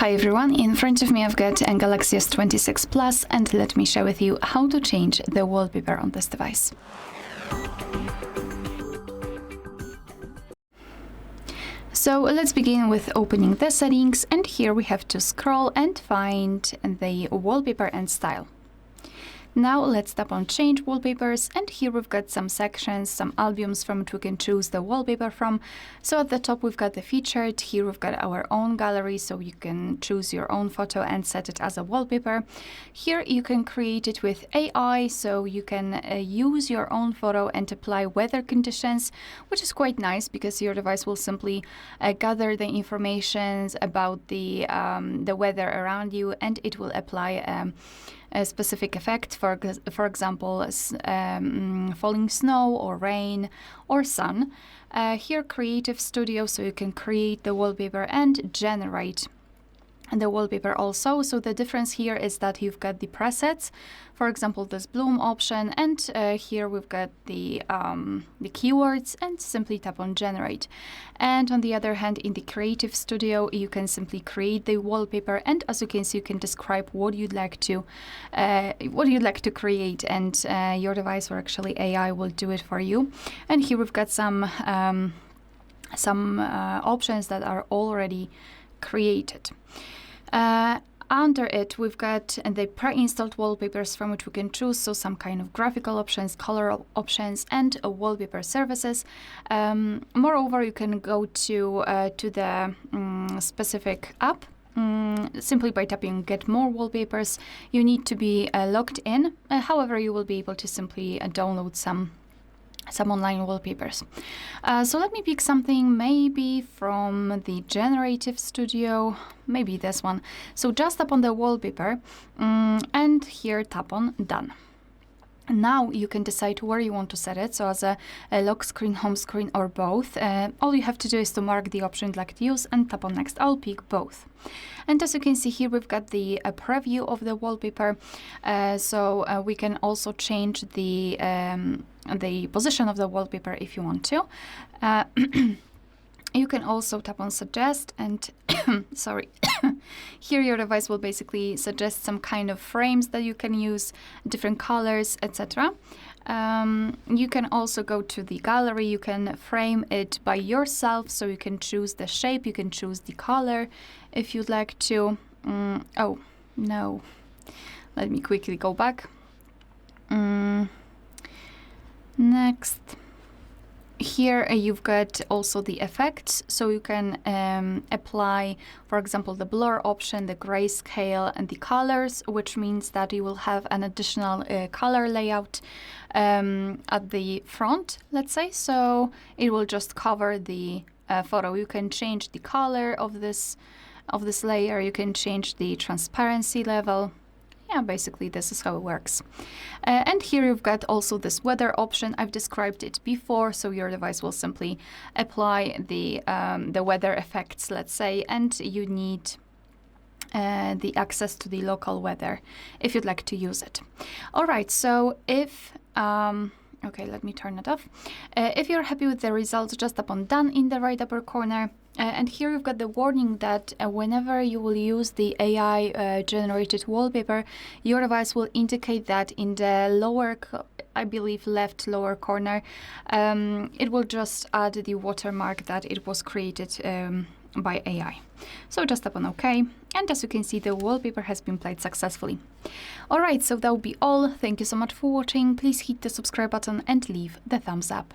Hi everyone, in front of me I've got a Galaxy S26 Plus, and let me share with you how to change the wallpaper on this device. So let's begin with opening the settings, and here we have to scroll and find the wallpaper and style. Now let's tap on change wallpapers, and here we've got some sections, some albums from which we can choose the wallpaper from. So at the top we've got the featured, here we've got our own gallery, so you can choose your own photo and set it as a wallpaper. Here you can create it with AI, so you can use your own photo and apply weather conditions, which is quite nice because your device will simply gather the information about the weather around you, and it will apply a specific effect, for example, falling snow or rain or sun. Here, Creative Studio, so you can create the wallpaper and generate the wallpaper also. So the difference here is that you've got the presets, for example, this bloom option, and here we've got the keywords, and simply tap on generate. And on the other hand, in the Creative Studio, you can simply create the wallpaper, and as you can see, you can describe what you'd like to create, and your device, or actually AI, will do it for you. And here we've got some options that are already created. Under it, we've got the pre-installed wallpapers from which we can choose, so some kind of graphical options, color options, and wallpaper services. Moreover, you can go to the specific app simply by tapping Get More Wallpapers. You need to be logged in. However, you will be able to simply download some online wallpapers. So let me pick something maybe from the Generative Studio, maybe this one. So just tap on the wallpaper and here tap on Done. Now you can decide where you want to set it, so as a lock screen, home screen, or both. All you have to do is to mark the option you'd like to use and tap on Next. I'll pick both. And as you can see here, we've got the preview of the wallpaper, so we can also change the position of the wallpaper if you want to. You can also tap on Suggest, and sorry, here your device will basically suggest some kind of frames that you can use, different colors, etc. You can also go to the gallery. You can frame it by yourself, so you can choose the shape, you can choose the color if you'd like to. Oh, no. Let me quickly go back. Next. Here you've got also the effects, so you can apply, for example, the blur option, the grayscale, and the colors, which means that you will have an additional color layout at the front, let's say, so it will just cover the photo. You can change the color of this layer, you can change the transparency level. Yeah, basically this is how it works. And here you've got also this weather option. I've described it before, so your device will simply apply the weather effects, let's say, and you need the access to the local weather if you'd like to use it. All right, so if okay, let me turn it off. If you're happy with the results, just tap on Done in the right upper corner. And here you've got the warning that whenever you will use the AI generated wallpaper, your device will indicate that in the lower, I believe, left lower corner, it will just add the watermark that it was created by AI. So just tap on OK, and as you can see, the wallpaper has been played successfully. Alright, so that will be all. Thank you so much for watching. Please hit the subscribe button and leave the thumbs up.